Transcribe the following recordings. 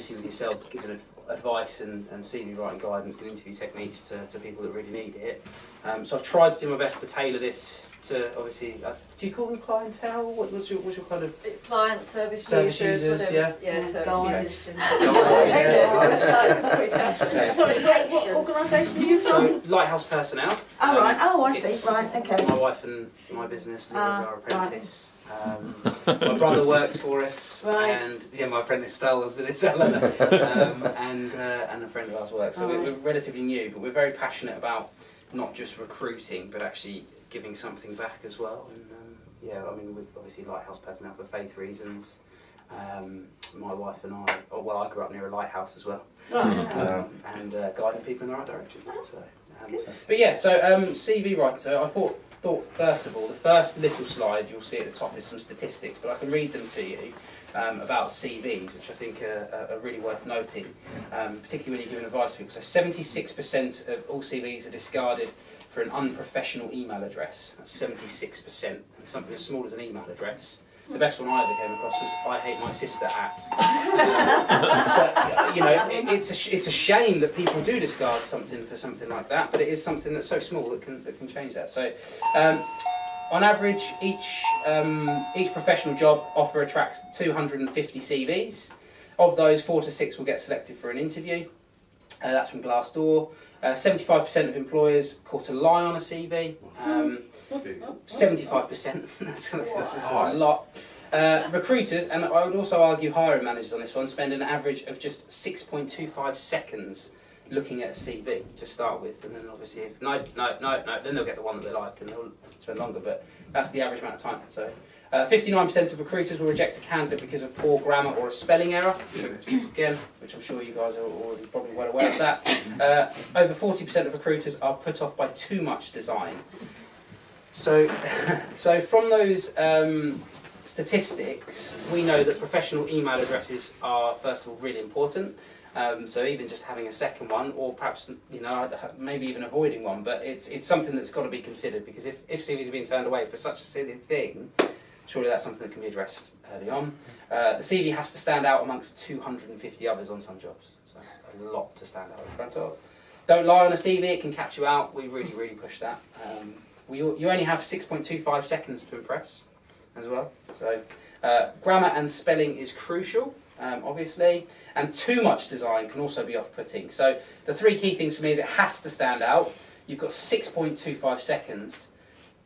obviously with yourselves, giving advice and CV writing guidance and interview techniques to people that really need it. So I've tried to do my best to tailor this to, obviously, do you call them clientele? What's your kind of... Client, service users, whatever. yeah? Service users. Sorry, what organisation are you from? So, Lighthouse Personnel. Oh, right. Oh, I It's see. Right, okay. My wife and my business, Liv is our apprentice. My brother works for us, Right. and yeah, my apprentice Stella is Eleanor, and a friend of ours works. So we're relatively new, but we're very passionate about not just recruiting, but actually giving something back as well. And yeah, I mean, with obviously Lighthouse Personnel for faith reasons. My wife and I, I grew up near a lighthouse as well, and guiding people in the right direction. So, but yeah, so CV writing. So I thought first of all, the first little slide you'll see at the top is some statistics, but I can read them to you about CVs, which I think are really worth noting, particularly when you're giving advice to people. So 76% of all CVs are discarded for an unprofessional email address. That's 76%. And something as small as an email address. The best one I ever came across was "I hate my sister at." But, you know, it's a shame that people do discard something for something like that, but it is something that's so small that can change that. So, on average, each professional job offer attracts 250 CVs. Of those, 4 to 6 will get selected for an interview. That's from Glassdoor. 75% of employers caught a lie on a CV. 75%, that's a lot. Recruiters, and I would also argue hiring managers on this one, spend an average of just 6.25 seconds looking at a CV to start with, and then obviously if no, then they'll get the one that they like and they'll spend longer, but that's the average amount of time. So 59% of recruiters will reject a candidate because of poor grammar or a spelling error, again, which I'm sure you guys are already probably well aware of that. Over 40% of recruiters are put off by too much design. So from those statistics, we know that professional email addresses are, first of all, really important. So even just having a second one, or perhaps maybe even avoiding one, but it's something that's got to be considered, because if CVs are being turned away for such a silly thing, surely that's something that can be addressed early on. The CV has to stand out amongst 250 others on some jobs, so that's a lot to stand out in front of. Don't lie on a CV; it can catch you out. We really push that. You only have 6.25 seconds to impress as well. So grammar and spelling is crucial, obviously, and too much design can also be off-putting. So the 3 key things for me is it has to stand out. You've got 6.25 seconds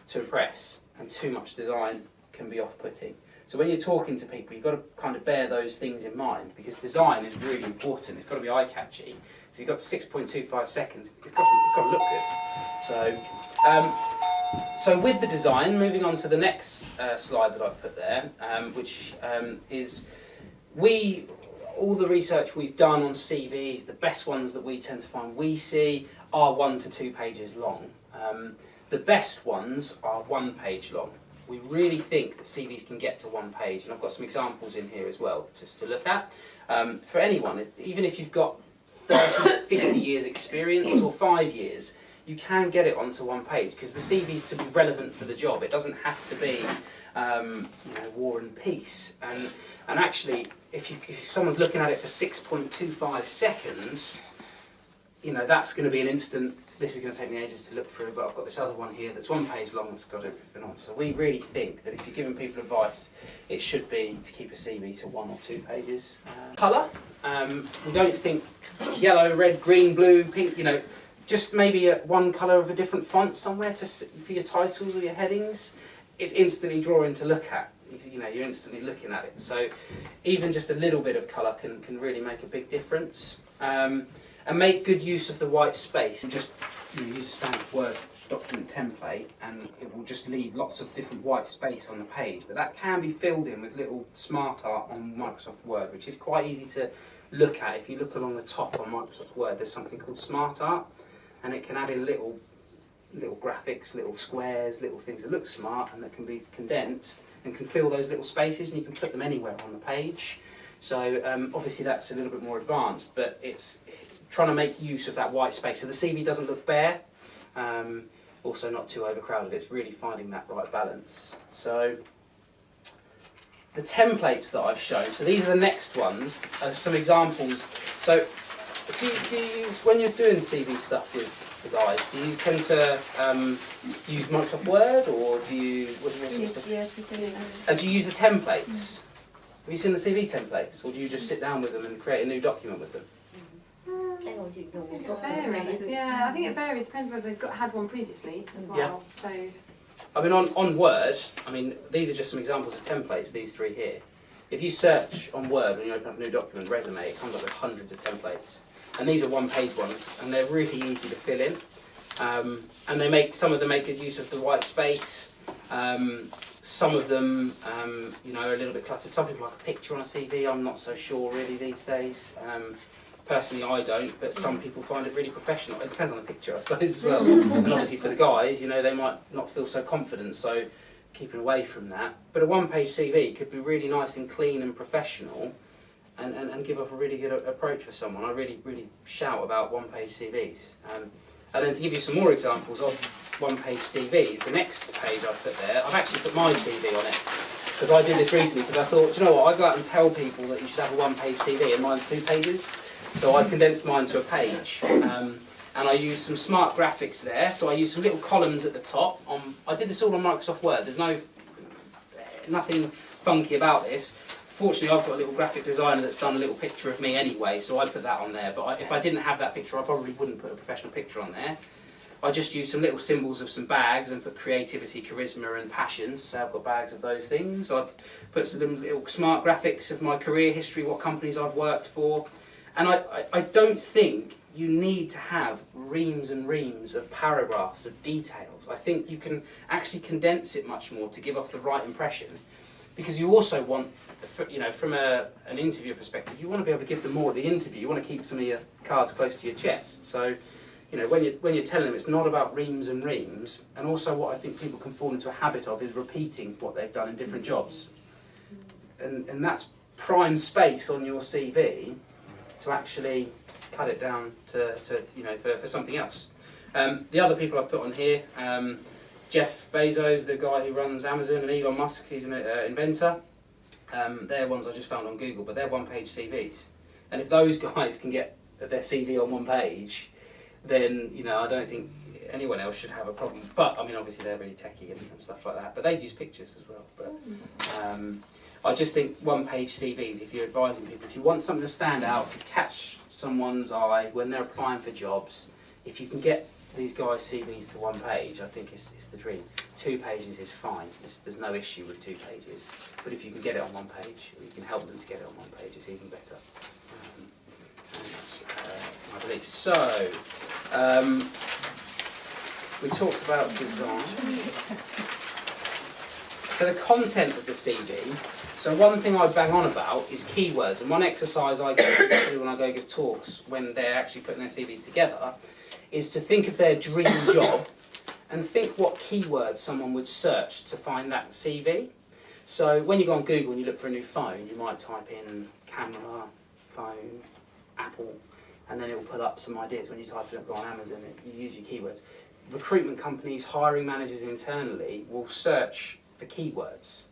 to impress, and too much design can be off-putting. So when you're talking to people, you've got to kind of bear those things in mind, because design is really important. It's got to be eye-catchy. So you've got 6.25 seconds. It's got to look good. So with the design, moving on to the next slide that I've put there, which is all the research we've done on CVs, the best ones that we tend to find we see are 1 to 2 pages long. The best ones are 1 page long. We really think that CVs can get to 1 page, and I've got some examples in here as well, just to look at. For anyone, even if you've got 30, 50 years experience or 5 years, you can get it onto 1 page, because the CV's to be relevant for the job. It doesn't have to be, War and Peace. And actually, if someone's looking at it for 6.25 seconds, that's going to be an instant. This is going to take me ages to look through, but I've got this other one here that's 1 page long that's got everything on. So we really think that if you're giving people advice, it should be to keep a CV to 1 or 2 pages. Colour, we don't think yellow, red, green, blue, pink, just maybe one colour of a different font somewhere for your titles or your headings. It's instantly drawing to look at. You're instantly looking at it. So even just a little bit of colour can really make a big difference. And make good use of the white space. Just use a standard Word document template, and it will just leave lots of different white space on the page. But that can be filled in with little smart art on Microsoft Word, which is quite easy to look at. If you look along the top on Microsoft Word, there's something called smart art, and it can add in little graphics, little squares, little things that look smart and that can be condensed and can fill those little spaces, and you can put them anywhere on the page. So obviously that's a little bit more advanced, but it's trying to make use of that white space so the CV doesn't look bare, also not too overcrowded. It's really finding that right balance. So the templates that I've shown, so these are the next ones, some examples. So do you use, when you're doing CV stuff with the guys, do you tend to use Microsoft Word, or do you, what sort of stuff? Yes, we do. And do you use the templates? Have you seen the CV templates, or do you just sit down with them and create a new document with them? It varies, yeah. I think it varies. Depends whether they've had one previously as well. Yeah. So I mean, on Word, I mean, these are just some examples of templates, these three here. If you search on Word when you open up a new document, resume, it comes up with hundreds of templates. And these are one-page ones, and they're really easy to fill in. And they make, some of them make good use of the white space. Some of them, you know, are a little bit cluttered. Some people like a picture on a CV. I'm not so sure really these days. Personally, I don't, but some people find it really professional. It depends on the picture, I suppose, as well. And obviously for the guys, you know, they might not feel so confident, so keeping away from that. But a one-page CV could be really nice and clean and professional, and give off a really good approach for someone. I really shout about one-page CVs. And then to give you some more examples of one-page CVs, the next page I've put there, I've actually put my CV on it. Because I did this recently, because I thought, do you know what, I go out and tell people that you should have a one-page CV, and mine's 2 pages. So I condensed mine to a page, and I used some smart graphics there. So I used some little columns at the top. I did this all on Microsoft Word. There's nothing funky about this. Fortunately, I've got a little graphic designer that's done a little picture of me anyway, so I put that on there. But if I didn't have that picture, I probably wouldn't put a professional picture on there. I just used some little symbols of some bags and put creativity, charisma and passion, so say I've got bags of those things. I put some little smart graphics of my career history, what companies I've worked for. And I don't think you need to have reams and reams of paragraphs of details. I think you can actually condense it much more to give off the right impression, because you also want, you know, from an interviewer perspective, you want to be able to give them more at the interview. You want to keep some of your cards close to your chest. So, you know, when you're telling them, it's not about reams and reams. And also, what I think people can fall into a habit of is repeating what they've done in different jobs, and that's prime space on your CV to actually cut it down to you know, for something else. The other people I've put on here, Jeff Bezos, the guy who runs Amazon, and Elon Musk, he's an inventor. They're ones I just found on Google, but they're one-page CVs. And if those guys can get their CV on one page, then, you know, I don't think anyone else should have a problem. But I mean, obviously they're really techie and stuff like that. But they've used pictures as well. But I just think one-page CVs, if you're advising people, if you want something to stand out, to catch someone's eye when they're applying for jobs, if you can get these guys' CVs to one page, I think it's the dream. 2 pages is fine. There's no issue with 2 pages. But if you can get it on one page, or you can help them to get it on one page, it's even better. And that's my belief. So, we talked about design. So the content of the CV. So one thing I bang on about is keywords, and one exercise I go through when I go give talks when they're actually putting their CVs together is to think of their dream job and think what keywords someone would search to find that CV. So when you go on Google and you look for a new phone, you might type in camera, phone, Apple, and then it will pull up some ideas. When you type it up, go on Amazon, you use your keywords. Recruitment companies, hiring managers internally will search for keywords.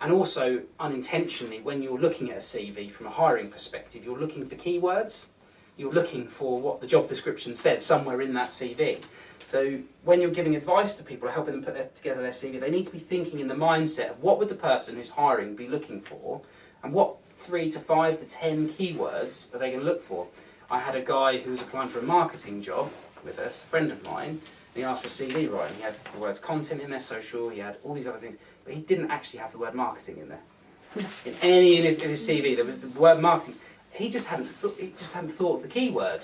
And also, unintentionally, when you're looking at a CV from a hiring perspective, you're looking for keywords. You're looking for what the job description said somewhere in that CV. So when you're giving advice to people, helping them put together their CV, they need to be thinking in the mindset of what would the person who's hiring be looking for, and what 3 to 5 to 10 keywords are they going to look for. I had a guy who was applying for a marketing job with us, a friend of mine, and he asked for CV writing. He had the words content in there, social, he had all these other things, but he didn't actually have the word marketing in there. In any of his CV, there was the word marketing. He just hadn't thought of the keyword.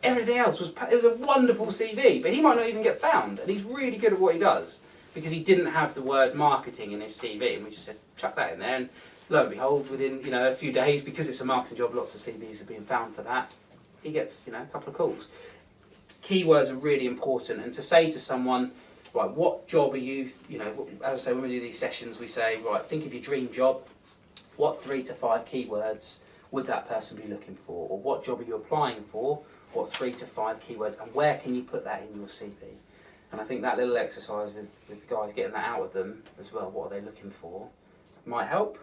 Everything else was a wonderful CV, but he might not even get found, and he's really good at what he does because he didn't have the word marketing in his CV, and we just said chuck that in there, and lo and behold, within a few days, because it's a marketing job, lots of CVs are being found for that. He gets a couple of calls. Keywords are really important, and to say to someone, right, what job are you? As I say, when we do these sessions, we say, right, think of your dream job. What 3 to 5 keywords would that person be looking for? Or what job are you applying for? What 3 to 5 keywords? And where can you put that in your CV? And I think that little exercise with the guys, getting that out of them as well, what are they looking for, might help.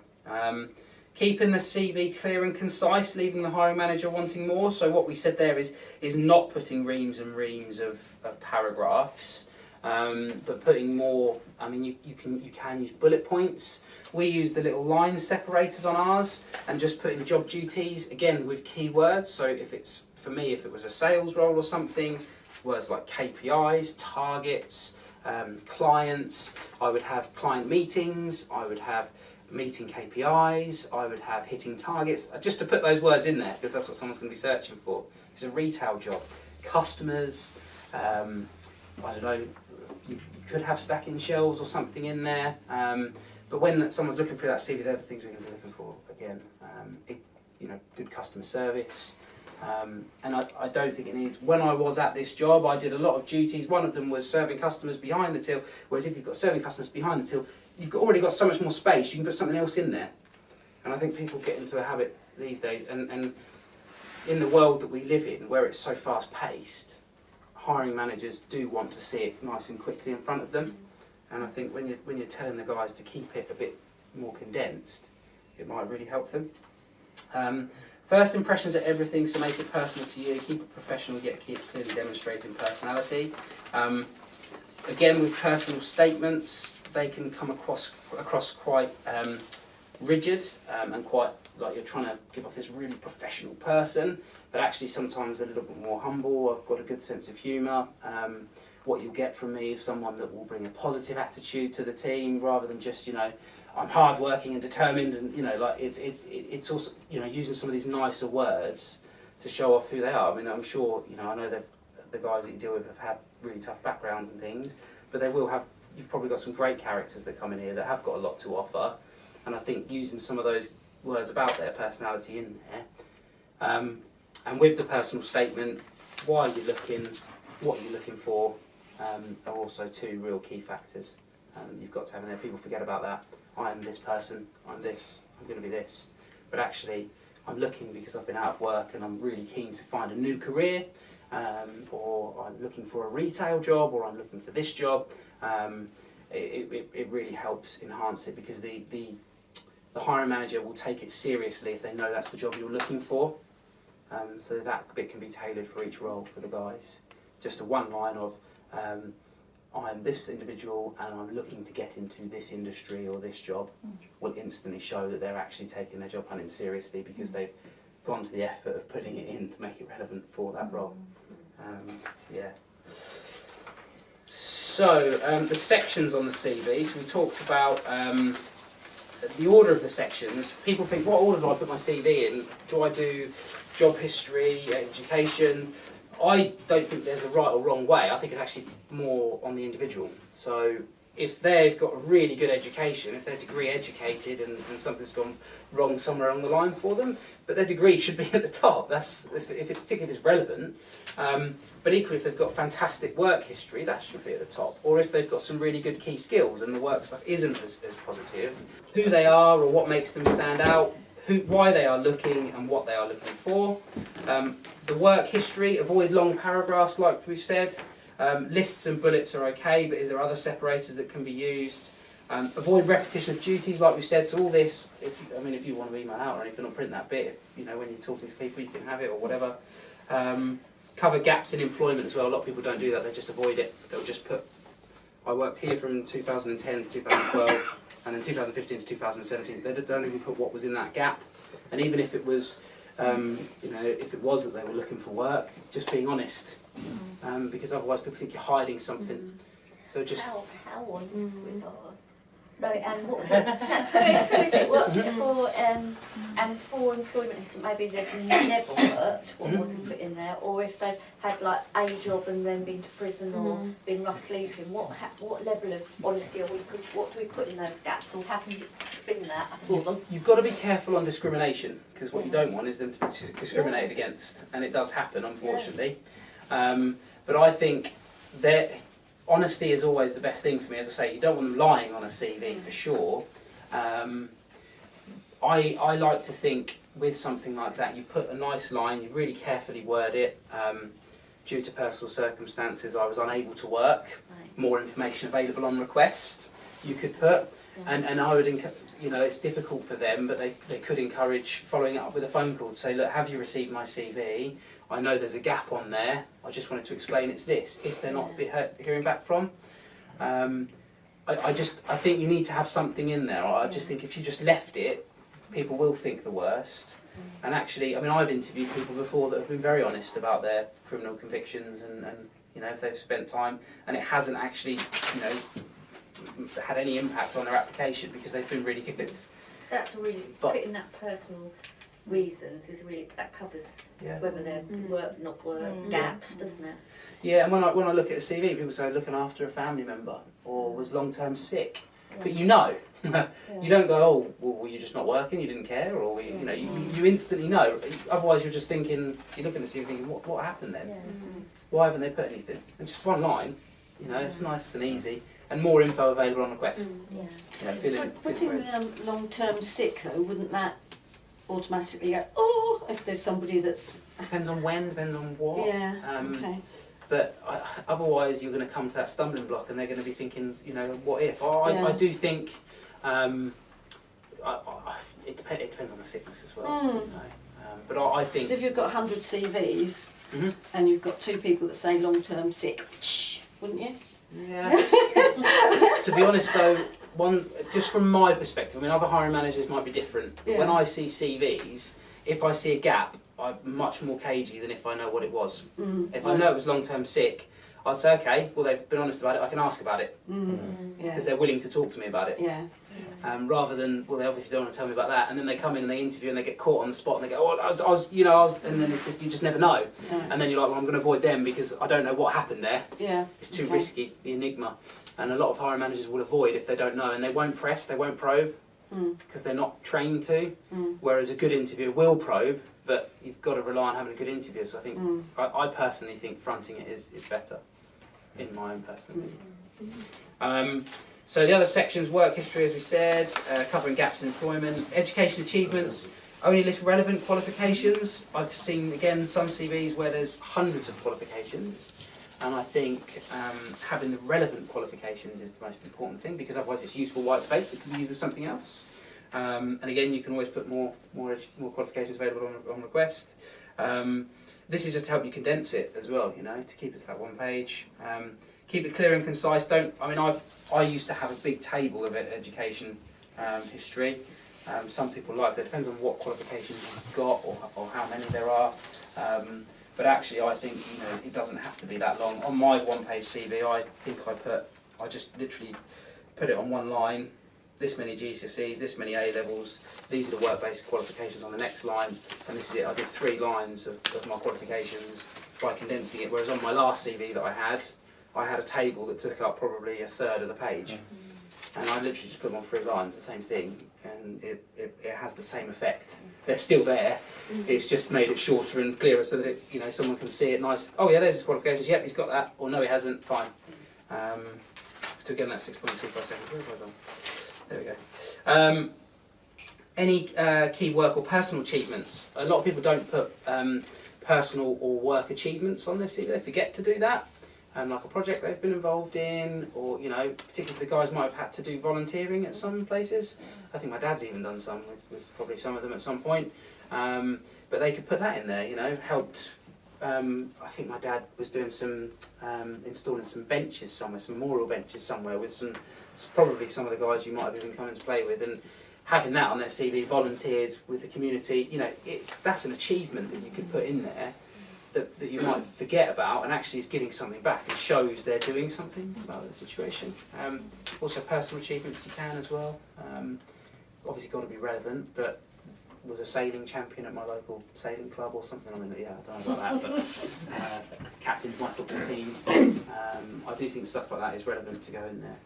Keeping the CV clear and concise, leaving the hiring manager wanting more. So what we said there is not putting reams and reams of paragraphs, but putting more. I mean, you can use bullet points. We use the little line separators on ours, and just put in job duties again with keywords. So if it's for me, if it was a sales role or something, words like KPIs, targets, clients. I would have client meetings. I would have meeting KPIs, I would have hitting targets, just to put those words in there because that's what someone's going to be searching for. It's a retail job. Customers, I don't know, you could have stacking shelves or something in there, but when someone's looking through that CV, they're the things they're going to be looking for again. Good customer service. And I don't think it needs. When I was at this job, I did a lot of duties. One of them was serving customers behind the till, whereas if you've got serving customers behind the till, you've already got so much more space, you can put something else in there. And I think people get into a habit these days, and in the world that we live in, where it's so fast paced, hiring managers do want to see it nice and quickly in front of them. And I think when you're telling the guys to keep it a bit more condensed, it might really help them. First impressions are everything, so make it personal to you, keep it professional, yet keep clearly demonstrating personality. Again, with personal statements, they can come across quite rigid and quite like you're trying to give off this really professional person, but actually sometimes a little bit more humble. I've got a good sense of humour. What you'll get from me is someone that will bring a positive attitude to the team rather than just, I'm hard-working and determined, and it's also using some of these nicer words to show off who they are. I mean, I'm sure I know that the guys that you deal with have had really tough backgrounds and things, but they will have. You've probably got some great characters that come in here that have got a lot to offer, and I think using some of those words about their personality in there, and with the personal statement, why are you looking, what are you looking for, are also two real key factors. You've got to have in there. People forget about that. I am this person. I'm this. I'm going to be this. But actually, I'm looking because I've been out of work and I'm really keen to find a new career, or I'm looking for a retail job, or I'm looking for this job. It really helps enhance it because the hiring manager will take it seriously if they know that's the job you're looking for. So that bit can be tailored for each role for the guys. Just a one line of I'm this individual and I'm looking to get into this industry or this job will instantly show that they're actually taking their job hunting seriously because they've gone to the effort of putting it in to make it relevant for that role. So the sections on the CV, so we talked about the order of the sections. People think, what order do I put my CV in? Do I do job history, education? I don't think there's a right or wrong way. I think it's actually more on the individual. So if they've got a really good education, if they're degree educated and something's gone wrong somewhere along the line for them, but their degree should be at the top. Particularly if it's relevant. But equally, if they've got fantastic work history, that should be at the top. Or if they've got some really good key skills and the work stuff isn't as positive, who they are or what makes them stand out, why they are looking and what they are looking for. The work history, avoid long paragraphs like we said. Lists and bullets are okay, but is there other separators that can be used? Avoid repetition of duties like we said. So all this, if you want to email out or anything or print that bit, when you're talking to people you can have it or whatever. Cover gaps in employment as well. A lot of people don't do that, they just avoid it. They'll just put, I worked here from 2010 to 2012 and then 2015 to 2017. They don't even put what was in that gap. And even if it was, if it was that they were looking for work, just being honest. Because otherwise people think you're hiding something. So just... How honest with us? Sorry, and what for employment history, maybe they've never worked, what we can put in there, or if they've had like a job and then been to prison or been rough sleeping, what level of honesty what do we put in those gaps, or how can you spin that for them? You've got to be careful on discrimination, because what you don't want is them to be discriminated against, and it does happen, unfortunately. But I think that honesty is always the best thing for me. As I say, you don't want them lying on a CV for sure. I like to think with something like that, you put a nice line, you really carefully word it. Due to personal circumstances, I was unable to work. More information available on request, you could put. And I would, you know, it's difficult for them, but they could encourage following it up with a phone call to say, look, have you received my CV? I know there's a gap on there. I just wanted to explain it's this. If they're not hearing back from, I think you need to have something in there. I just think if you just left it, people will think the worst. And actually, I mean, I've interviewed people before that have been very honest about their criminal convictions and you know, if they've spent time and it hasn't actually, you know, had any impact on their application because they've been really good. That's really, putting that personal reasons is really, that covers whether they're work, not work, gaps, doesn't it? Yeah, and when I look at a CV, people say looking after a family member or was long-term sick. But you know, you don't go, oh, well, were you just not working, you didn't care, or were you, you know, you instantly know. Otherwise you're just thinking, you're looking at the CV thinking, what happened then? Why haven't they put anything? And just one line, you know, it's nice and easy. And more info available on request. You know, putting long-term sick though, wouldn't that automatically go, oh, if there's somebody that's... Depends on when, depends on what. Yeah, okay. But otherwise you're going to come to that stumbling block and they're going to be thinking, you know, what if? I do think it depends on the sickness as well. You know? But I think... So if you've got 100 CVs and you've got 2 people that say long-term sick, wouldn't you? Yeah. To be honest though, just from my perspective, I mean other hiring managers might be different, but when I see CVs, if I see a gap, I'm much more cagey than if I know what it was. If I know it was long-term sick, I'd say, okay, well they've been honest about it, I can ask about it. Because they're willing to talk to me about it. Rather than, well they obviously don't want to tell me about that, and then they come in and they interview and they get caught on the spot and they go, oh I was, and then it's just, you just never know. And then you're like, well I'm going to avoid them because I don't know what happened there. It's too risky, the enigma. And a lot of hiring managers will avoid if they don't know, and they won't press, they won't probe, because they're not trained to. Whereas a good interviewer will probe, but you've got to rely on having a good interview. So I think, I personally think fronting it is better, in my own personal opinion. So the other sections, work history as we said, covering gaps in employment, education achievements, only list relevant qualifications. I've seen again some CVs where there's hundreds of qualifications, and I think having the relevant qualifications is the most important thing, because otherwise it's useful white space that can be used with something else. And again, you can always put more qualifications available on request. This is just to help you condense it as well, you know, to keep it to that one page. Keep it clear and concise. I used to have a big table of education history. Some people like that. It depends on what qualifications you've got or how many there are. But actually, I think, you know, it doesn't have to be that long. On my one-page CV, I think I just literally put it on one line. This many GCSEs, this many A levels. These are the work-based qualifications on the next line, and this is it. I did 3 lines of my qualifications by condensing it. Whereas on my last CV that I had a table that took up probably a third of the page, and I literally just put them on 3 lines, the same thing, and it has the same effect. They're still there. It's just made it shorter and clearer so that you know, someone can see it nice. Oh yeah, there's his qualifications. Yep, he's got that. Or no, he hasn't. Fine. To again that 6.25 seconds. Where have I gone? There we go. Any key work or personal achievements? A lot of people don't put personal or work achievements on their CV. They forget to do that. Like a project they've been involved in, or you know, particularly the guys might have had to do volunteering at some places. I think my dad's even done some with probably some of them at some point. But they could put that in there. You know, helped. I think my dad was doing some installing some benches somewhere, some memorial benches somewhere with probably some of the guys you might have even come in to play with, and having that on their CV, volunteered with the community, you know, that's an achievement that you could put in there that you might forget about, and actually is giving something back and shows they're doing something about the situation. Also personal achievements you can as well. Obviously got to be relevant, but was a sailing champion at my local sailing club or something. I mean, yeah, I don't know about that, but captained my football team. I do think stuff like that is relevant to go in there.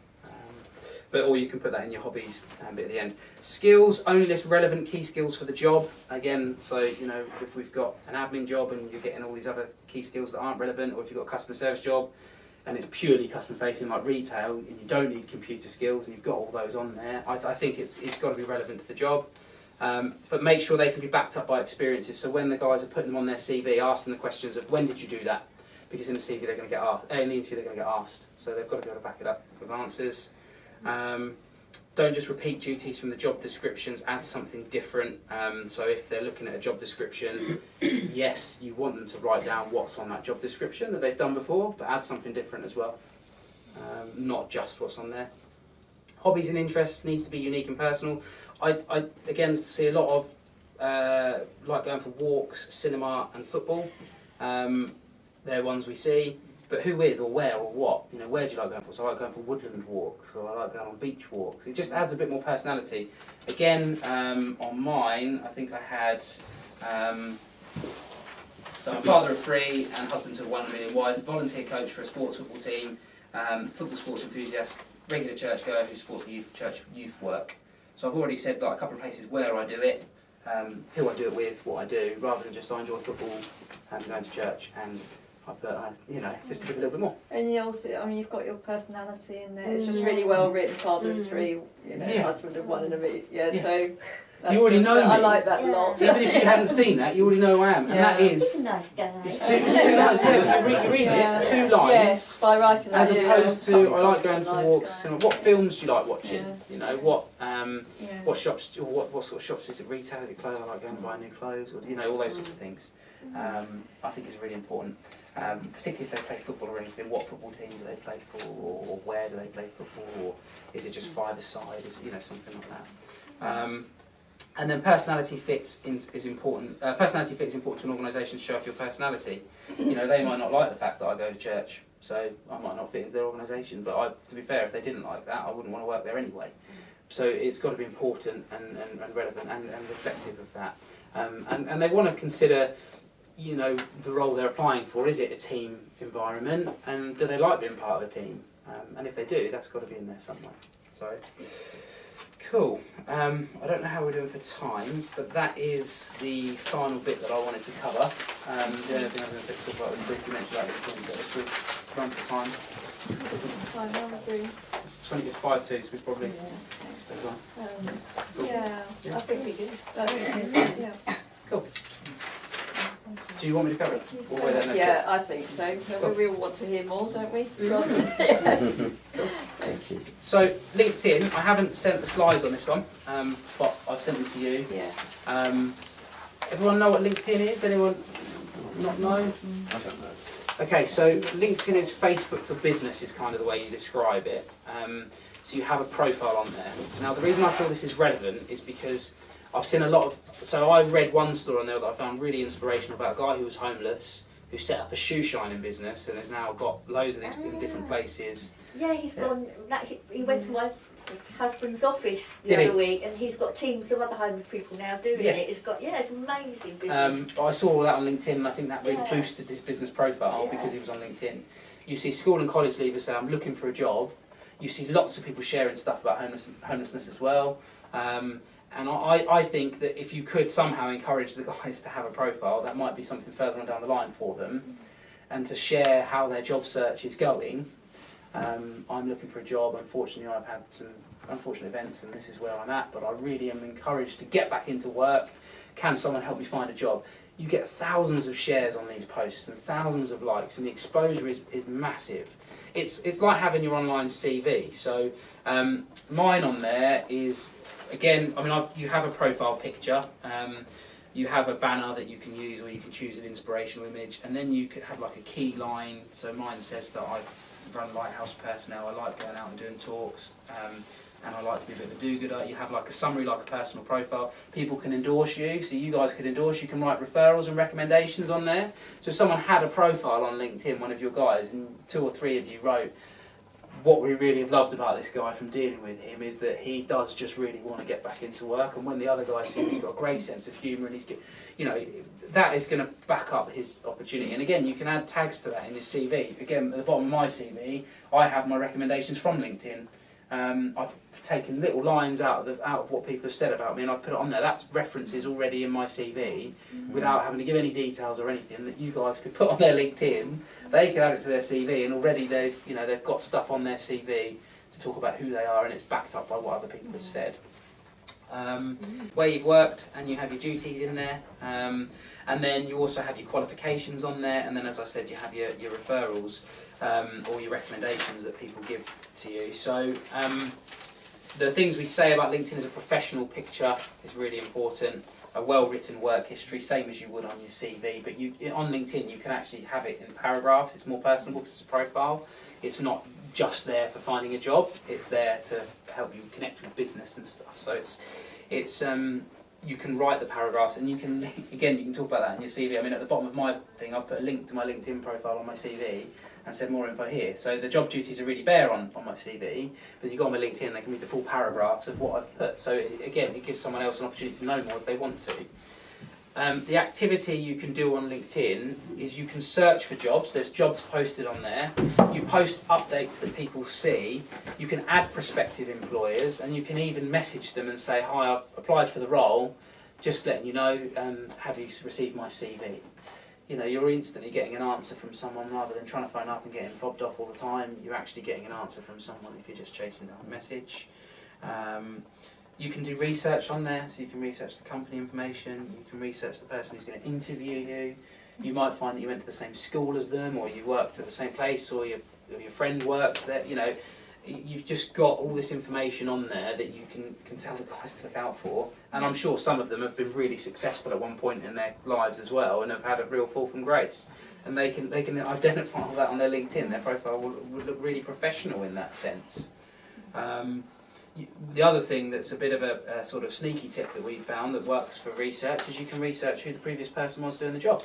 Or you can put that in your hobbies bit at the end. Skills, only list relevant key skills for the job. Again, so you know, if we've got an admin job and you're getting all these other key skills that aren't relevant, or if you've got a customer service job and it's purely customer facing like retail and you don't need computer skills and you've got all those on there, I think it's got to be relevant to the job. But make sure they can be backed up by experiences. So when the guys are putting them on their CV, ask them the questions of when did you do that? Because in the CV they're going to get asked, in the interview they're going to get asked. So they've got to be able to back it up with answers. don't just repeat duties from the job descriptions, add something different. So if they're looking at a job description, yes, you want them to write down what's on that job description that they've done before, but add something different as well, not just what's on there. Hobbies and interests needs to be unique and personal. I again see a lot of like going for walks, cinema and football. They're ones we see. But who with, or where, or what? You know, where do you like going for? So I like going for woodland walks, or I like going on beach walks. It just adds a bit more personality. Again, on mine, I think I had. So I'm father of 3 and husband to a 1 million wife. Volunteer coach for a sports football team. Football sports enthusiast. Regular church goer who supports the church youth work. So I've already said like a couple of places where I do it, who I do it with, what I do, rather than just I enjoy football and going to church and. I put, you know, just to give a little bit more. And you also, I mean, you've got your personality in there. It's just really well written. Father of 3, you know, Yeah. husband of 1 and a million. Yeah, Yeah. so that's You already just, know I me. like that a Yeah. lot. Even if you hadn't seen that, you already know who I am, and that Yeah. He's is. a nice guy. It's two lines. Yeah, you read Yeah. it, 2 Yes, lines. by writing that. As opposed to, I like going Nice to guy. walks. Cinema. What films do you like watching? Yeah. You know, what Yeah. what shops? Or what sort of shops is it? Retail? Is it clothes? I like going to buy new clothes, or you know, all those sorts of things. I think is really important. Particularly if they play football or anything. What football team do they play for, or where do they play football, or is it just 5-a-side? Is it, you know, something like that. And then personality fit is important. Personality fit is important to an organisation to show off your personality. You know, they might not like the fact that I go to church, so I might not fit into their organisation. But to be fair, if they didn't like that, I wouldn't want to work there anyway. So it's got to be important and relevant and reflective of that. And they want to consider, you know, the role they're applying for. Is it a team environment, and do they like being part of a team? And if they do, that's got to be in there somewhere. So. Cool. I don't know how we're doing for time, but that is the final bit that I wanted to cover. The only thing I was going to say to talk about was briefly mention about LinkedIn, but if we've run for time, it's 20 to 5 2, so we probably stay on. Cool. Yeah, Yeah. I think we good. yeah. Cool. Do you want me to cover it? Or wait, then, Yeah, I think so. Cool. We all want to hear more, don't we? So LinkedIn, I haven't sent the slides on this one, but I've sent them to you. Yeah. Everyone know what LinkedIn is? Anyone not know? I don't know. Okay, so LinkedIn is Facebook for business is kind of the way you describe it. So you have a profile on there. Now the reason I feel this is relevant is because I've seen a lot of, so I read one story on there that I found really inspirational about a guy who was homeless, who set up a shoe shining business and has now got loads of these in different places. Yeah, he's gone. He went to my husband's office the Did he? other week, and he's got teams of other homeless people now doing Yeah. it. It's got it's amazing business. I saw all that on LinkedIn and I think that really Yeah. boosted his business profile Yeah. because he was on LinkedIn. You see school and college leavers say, I'm looking for a job. You see lots of people sharing stuff about homelessness as well. And I think that if you could somehow encourage the guys to have a profile, that might be something further on down the line for them, and to share how their job search is going. I'm looking for a job. Unfortunately, I've had some unfortunate events, and this is where I'm at. But I really am encouraged to get back into work. Can someone help me find a job? You get thousands of shares on these posts and thousands of likes, and the exposure is massive. It's like having your online CV. So mine on there is, again, I mean, you have a profile picture. You have a banner that you can use, or you can choose an inspirational image, and then you could have like a key line. So mine says that I run Lighthouse personnel. I like going out and doing talks, and I like to be a bit of a do-gooder. You have like a summary, like a personal profile. People can endorse you, so you guys could endorse. You can write referrals and recommendations on there. So if someone had a profile on LinkedIn, one of your guys, and 2 or 3 of you wrote, what we really have loved about this guy from dealing with him is that he does just really want to get back into work, and when the other guys see him, he's got a great sense of humour, and you know, that is going to back up his opportunity. And again, you can add tags to that in your CV. Again, at the bottom of my CV, I have my recommendations from LinkedIn. I've taken little lines out of what people have said about me, and I've put it on there. That's references already in my CV, without having to give any details or anything that you guys could put on their LinkedIn. They can add it to their CV, and already they've got stuff on their CV to talk about who they are, and it's backed up by what other people have said. Where you've worked, and you have your duties in there, and then you also have your qualifications on there, and then, as I said, you have your referrals or your recommendations that people give to you. So the things we say about LinkedIn as a professional picture is really important. A well-written work history, same as you would on your CV, but on LinkedIn you can actually have it in paragraphs. It's more personable because it's a profile. It's not just there for finding a job. It's there to help you connect with business and stuff. So it's you can write the paragraphs, and you can talk about that in your CV. I mean, at the bottom of my thing, I've put a link to my LinkedIn profile on my CV and said more info here. So the job duties are really bare on my CV, but you go on my LinkedIn, they can read the full paragraphs of what I've put. So it gives someone else an opportunity to know more if they want to. The activity you can do on LinkedIn is you can search for jobs. There's jobs posted on there. You post updates that people see. You can add prospective employers, and you can even message them and say, "Hi, I've applied for the role. Just letting you know, have you received my CV?" You know, you're instantly getting an answer from someone rather than trying to phone up and getting fobbed off all the time. You're actually getting an answer from someone if you're just chasing down a message. You can do research on there, so you can research the company information, you can research the person who's going to interview you. You might find that you went to the same school as them, or you worked at the same place, or your friend worked there. You know, you've just got all this information on there that you can tell the guys to look out for. And I'm sure some of them have been really successful at one point in their lives as well, and have had a real fall from grace. And they can identify all that on their LinkedIn. Their profile will look really professional in that sense. The other thing that's a bit of a sort of sneaky tip that we found that works for research is you can research who the previous person was doing the job.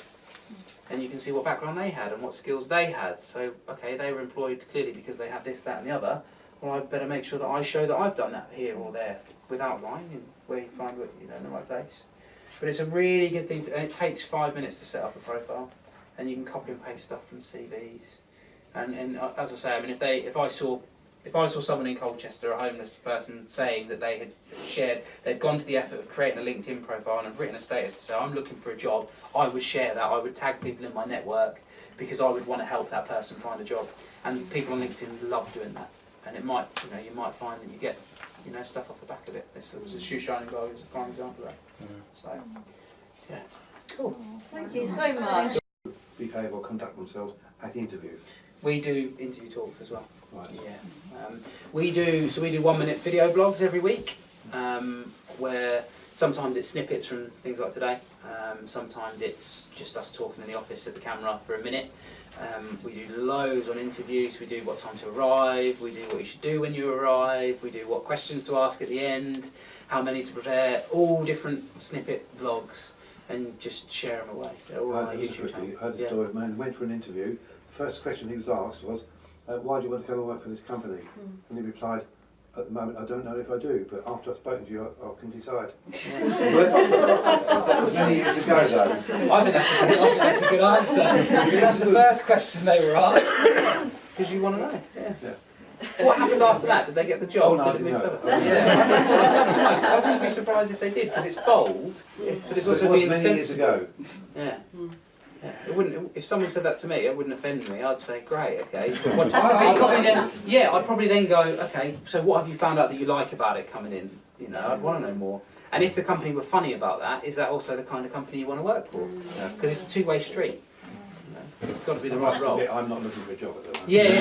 And you can see what background they had and what skills they had. So, okay, they were employed clearly because they had this, that and the other. Well, I better make sure that I show that I've done that here or there without lying, and where you find it, in the right place. But it's a really good thing, and it takes 5 minutes to set up a profile. And you can copy and paste stuff from CVs. And as I say, I mean, if I saw someone in Colchester, a homeless person, saying that they'd gone to the effort of creating a LinkedIn profile and have written a status to say, "I'm looking for a job," I would share that. I would tag people in my network because I would want to help that person find a job. And people on LinkedIn love doing that. And you might find that you get, stuff off the back of it. This was a shoe shining guy was a prime example of that. So, yeah. Cool. Thank you so much. Behave or conduct themselves at interview. We do interview talks as well. Right. Yeah. We do 1-minute video blogs every week, where sometimes it's snippets from things like today. Sometimes it's just us talking in the office at the camera for a minute. We do loads on interviews. We do what time to arrive. We do what you should do when you arrive. We do what questions to ask at the end, how many to prepare. All different snippet vlogs, and just share them away. They're all on our YouTube channel. I heard the story of a man who went for an interview. The first question he was asked was, "Why do you want to come and work for this company?" And he replied, "At the moment I don't know if I do, but after I've spoken to you I can decide." That was many years ago though. I think that's a good answer. That's the first question they were asked. Because you want to know. Yeah. What happened after that? Did they get the job? Oh, no, I Did it didn't move know. further? Yeah, I'd love to know, 'cause I wouldn't be surprised if they did, because it's bold, but it's But also it was being many years sensible. ago. Yeah. It wouldn't. If someone said that to me, it wouldn't offend me. I'd say, "Great, okay." But I'd probably then go, "Okay, so what have you found out that you like about it coming in?" I'd want to know more. And if the company were funny about that, is that also the kind of company you want to work for? Because it's a two-way street. It's got to be the right role. I'm not looking for a job at the moment. Yeah.